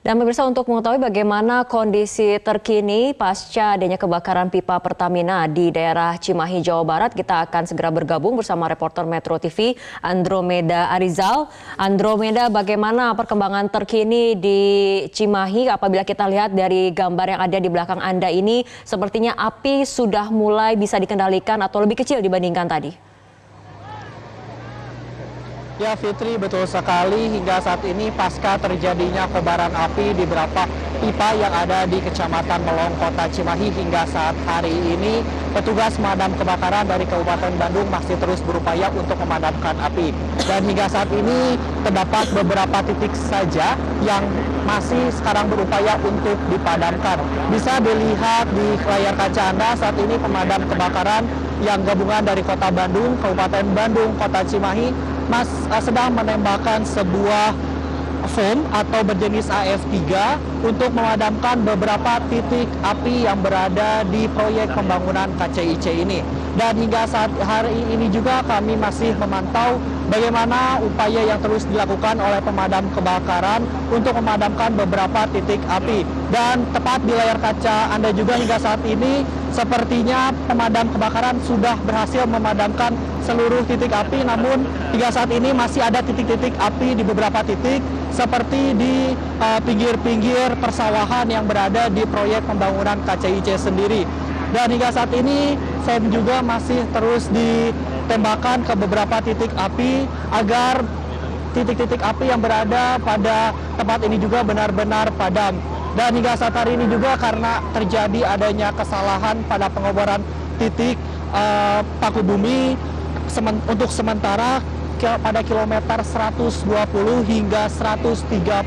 Dan pemirsa, untuk mengetahui bagaimana kondisi terkini pasca adanya kebakaran pipa Pertamina di daerah Cimahi, Jawa Barat, kita akan segera bergabung bersama reporter Metro TV Andromeda Arizal. Andromeda, bagaimana perkembangan terkini di Cimahi? Apabila kita lihat dari gambar yang ada di belakang Anda ini, sepertinya api sudah mulai bisa dikendalikan atau lebih kecil dibandingkan tadi. Ya Fitri, betul sekali. Hingga saat ini pasca terjadinya kobaran api di beberapa pipa yang ada di Kecamatan Melong, Kota Cimahi, hingga saat hari ini petugas pemadam kebakaran dari Kabupaten Bandung masih terus berupaya untuk memadamkan api. Dan hingga saat ini terdapat beberapa titik saja yang masih sekarang berupaya untuk dipadamkan. Bisa dilihat di layar kaca Anda, saat ini pemadam kebakaran yang gabungan dari Kota Bandung, Kabupaten Bandung, Kota Cimahi sedang menembakkan sebuah foam atau berjenis AF3 untuk memadamkan beberapa titik api yang berada di proyek pembangunan KCIC ini. Dan hingga saat hari ini juga kami masih memantau bagaimana upaya yang terus dilakukan oleh pemadam kebakaran untuk memadamkan beberapa titik api. Dan tepat di layar kaca Anda juga hingga saat ini sepertinya pemadam kebakaran sudah berhasil memadamkan seluruh titik api, namun hingga saat ini masih ada titik-titik api di beberapa titik seperti di pinggir-pinggir persawahan yang berada di proyek pembangunan KCIC sendiri. Dan hingga saat ini foam juga masih terus ditembakkan ke beberapa titik api agar titik-titik api yang berada pada tempat ini juga benar-benar padam. Dan hingga saat hari ini juga karena terjadi adanya kesalahan pada pengoboran titik paku bumi untuk sementara pada kilometer 120 hingga 138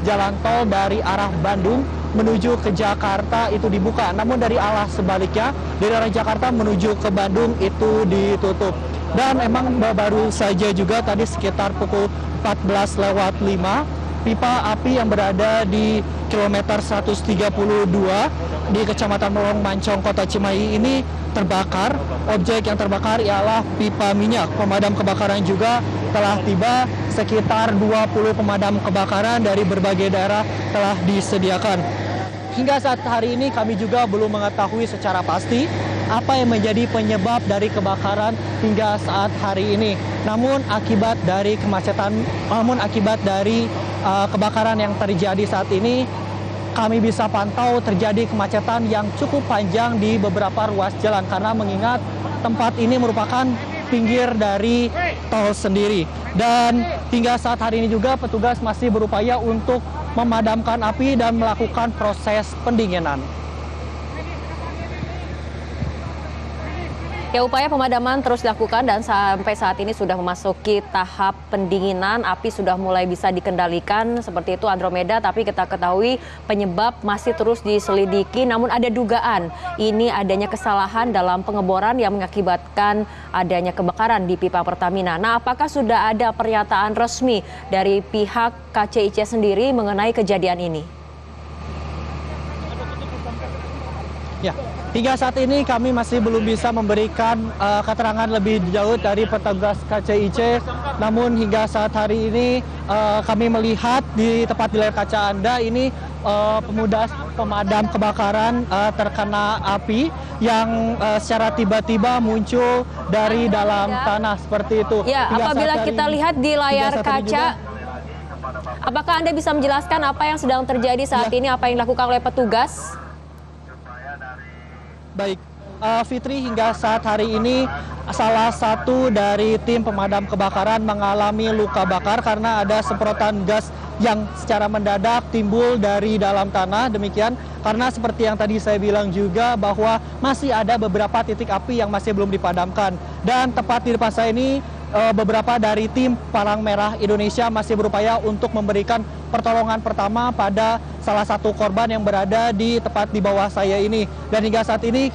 jalan tol dari arah Bandung menuju ke Jakarta itu dibuka. Namun dari arah sebaliknya, dari arah Jakarta menuju ke Bandung itu ditutup. Dan memang baru saja juga tadi sekitar pukul 14:05, pipa api yang berada di kilometer 132 di Kecamatan Melong Mancong, Kota Cimahi ini terbakar. Objek yang terbakar ialah pipa minyak. Pemadam kebakaran juga telah tiba, sekitar 20 pemadam kebakaran dari berbagai daerah telah disediakan. Hingga saat hari ini kami juga belum mengetahui secara pasti apa yang menjadi penyebab dari kebakaran hingga saat hari ini. Namun akibat dari kebakaran yang terjadi saat ini, kami bisa pantau terjadi kemacetan yang cukup panjang di beberapa ruas jalan karena mengingat tempat ini merupakan pinggir dari tol sendiri. Dan hingga saat hari ini juga petugas masih berupaya untuk memadamkan api dan melakukan proses pendinginan. Ya, upaya pemadaman terus dilakukan dan sampai saat ini sudah memasuki tahap pendinginan. Api sudah mulai bisa dikendalikan seperti itu, Andromeda. Tapi kita ketahui penyebab masih terus diselidiki. Namun ada dugaan ini adanya kesalahan dalam pengeboran yang mengakibatkan adanya kebakaran di pipa Pertamina. Nah, apakah sudah ada pernyataan resmi dari pihak KCIC sendiri mengenai kejadian ini? Ya, hingga saat ini kami masih belum bisa memberikan keterangan lebih jauh dari petugas KCIC. Namun hingga saat hari ini kami melihat di tepat di layar kaca Anda ini pemadam kebakaran terkena api yang secara tiba-tiba muncul dari dalam tanah seperti itu. Ya, apabila kita lihat di layar kaca, apakah Anda bisa menjelaskan apa yang sedang terjadi saat ini, apa yang dilakukan oleh petugas? Baik, Fitri, hingga saat hari ini salah satu dari tim pemadam kebakaran mengalami luka bakar karena ada semprotan gas yang secara mendadak timbul dari dalam tanah. Demikian karena seperti yang tadi saya bilang juga bahwa masih ada beberapa titik api yang masih belum dipadamkan. Dan tepat di depan saya ini beberapa dari tim Palang Merah Indonesia masih berupaya untuk memberikan pertolongan pertama pada salah satu korban yang berada di tepat di bawah saya ini. Dan hingga saat ini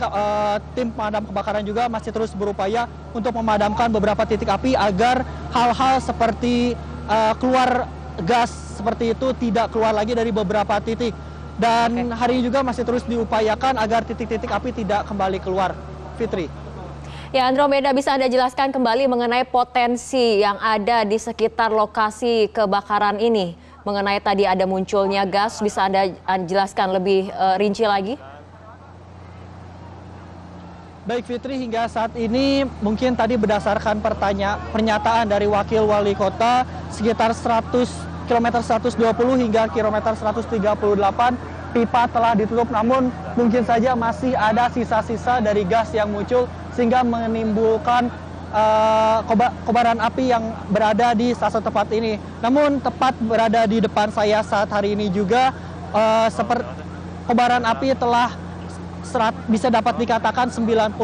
tim pemadam kebakaran juga masih terus berupaya untuk memadamkan beberapa titik api agar hal-hal seperti keluar gas seperti itu tidak keluar lagi dari beberapa titik. Dan hari ini juga masih terus diupayakan agar titik-titik api tidak kembali keluar. Fitri. Ya, Andromeda, bisa Anda jelaskan kembali mengenai potensi yang ada di sekitar lokasi kebakaran ini? mengenai tadi ada munculnya gas. Bisa Anda jelaskan lebih rinci lagi? Baik Fitri, hingga saat ini mungkin tadi berdasarkan pernyataan dari Wakil Wali Kota sekitar kilometer 120 hingga kilometer 138 pipa telah ditutup, namun mungkin saja masih ada sisa-sisa dari gas yang muncul sehingga menimbulkan kobaran api yang berada di salah satu tempat ini. Namun tepat berada di depan saya saat hari ini juga kobaran api telah bisa dapat dikatakan 90%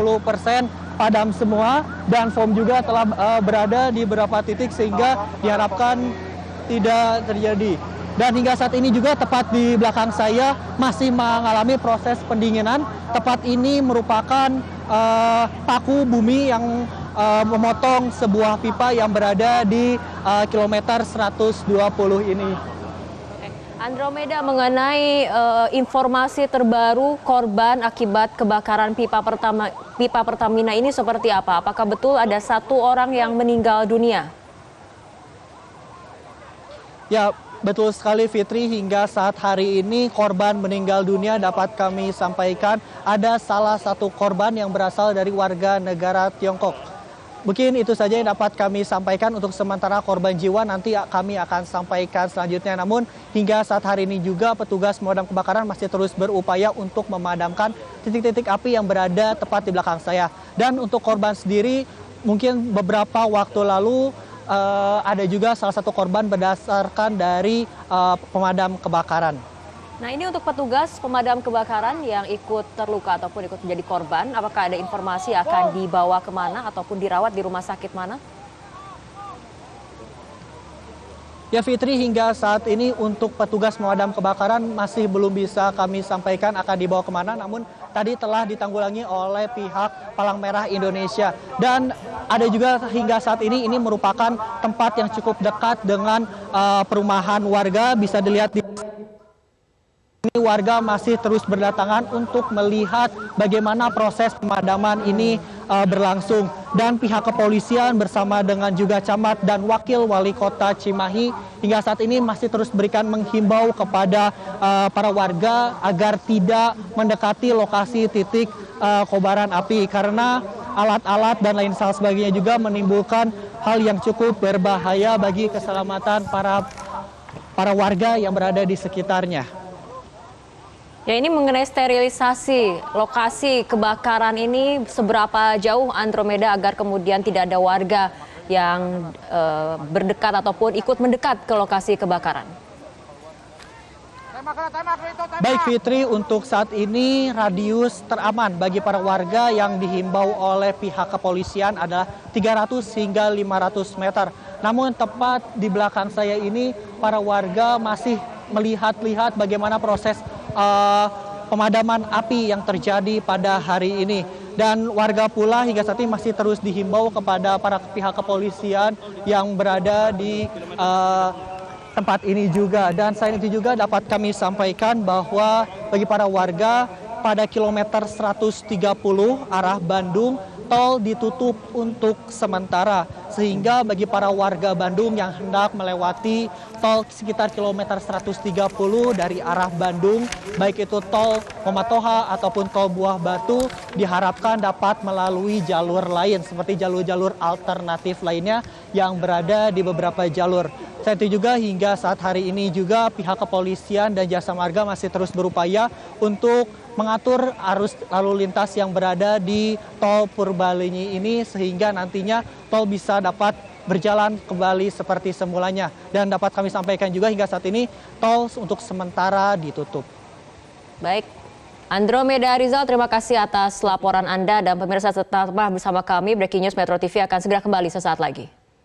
padam semua, dan foam juga telah berada di beberapa titik sehingga diharapkan tidak terjadi. Dan hingga saat ini juga tepat di belakang saya masih mengalami proses pendinginan. Tempat ini merupakan paku bumi yang memotong sebuah pipa yang berada di kilometer 120 ini. Andromeda, mengenai informasi terbaru korban akibat kebakaran pipa Pertamina ini seperti apa? Apakah betul ada 1 orang yang meninggal dunia? Ya, betul sekali Fitri, hingga saat hari ini korban meninggal dunia dapat kami sampaikan ada salah satu korban yang berasal dari warga negara Tiongkok. Mungkin itu saja yang dapat kami sampaikan untuk sementara. Korban jiwa nanti kami akan sampaikan selanjutnya. Namun hingga saat hari ini juga petugas pemadam kebakaran masih terus berupaya untuk memadamkan titik-titik api yang berada tepat di belakang saya. Dan untuk korban sendiri, mungkin beberapa waktu lalu ada juga salah satu korban berdasarkan dari pemadam kebakaran. Nah, ini untuk petugas pemadam kebakaran yang ikut terluka ataupun ikut menjadi korban, apakah ada informasi akan dibawa kemana ataupun dirawat di rumah sakit mana? Ya Fitri, hingga saat ini untuk petugas pemadam kebakaran masih belum bisa kami sampaikan akan dibawa kemana, namun tadi telah ditanggulangi oleh pihak Palang Merah Indonesia. Dan ada juga hingga saat ini merupakan tempat yang cukup dekat dengan perumahan warga. Bisa dilihat di ini warga masih terus berdatangan untuk melihat bagaimana proses pemadaman ini berlangsung. Dan pihak kepolisian bersama dengan juga camat dan wakil wali kota Cimahi hingga saat ini masih terus menghimbau kepada para warga agar tidak mendekati lokasi titik kobaran api, karena alat-alat dan lain sebagainya juga menimbulkan hal yang cukup berbahaya bagi keselamatan para warga yang berada di sekitarnya. Ya, ini mengenai sterilisasi lokasi kebakaran ini, seberapa jauh Andromeda agar kemudian tidak ada warga yang berdekat ataupun ikut mendekat ke lokasi kebakaran? Baik Fitri, untuk saat ini radius teraman bagi para warga yang dihimbau oleh pihak kepolisian adalah 300 hingga 500 meter. Namun tepat di belakang saya ini para warga masih melihat-lihat bagaimana proses pemadaman api yang terjadi pada hari ini. Dan warga pula hingga saat ini masih terus dihimbau kepada para pihak kepolisian yang berada di tempat ini juga. Dan selain itu juga dapat kami sampaikan bahwa bagi para warga pada kilometer 130 arah Bandung, tol ditutup untuk sementara, sehingga bagi para warga Bandung yang hendak melewati tol sekitar kilometer 130 dari arah Bandung, baik itu tol Momatoha ataupun tol Buah Batu, diharapkan dapat melalui jalur lain seperti jalur-jalur alternatif lainnya yang berada di beberapa jalur. Selain itu juga hingga saat hari ini juga pihak kepolisian dan jasa marga masih terus berupaya untuk mengatur arus lalu lintas yang berada di tol Purbalenyi ini, sehingga nantinya tol bisa dapat berjalan kembali seperti semulanya. Dan dapat kami sampaikan juga hingga saat ini tol untuk sementara ditutup. Baik, Andromeda Rizal, terima kasih atas laporan Anda, dan pemirsa tetaplah bersama kami. Breaking News Metro TV akan segera kembali sesaat lagi.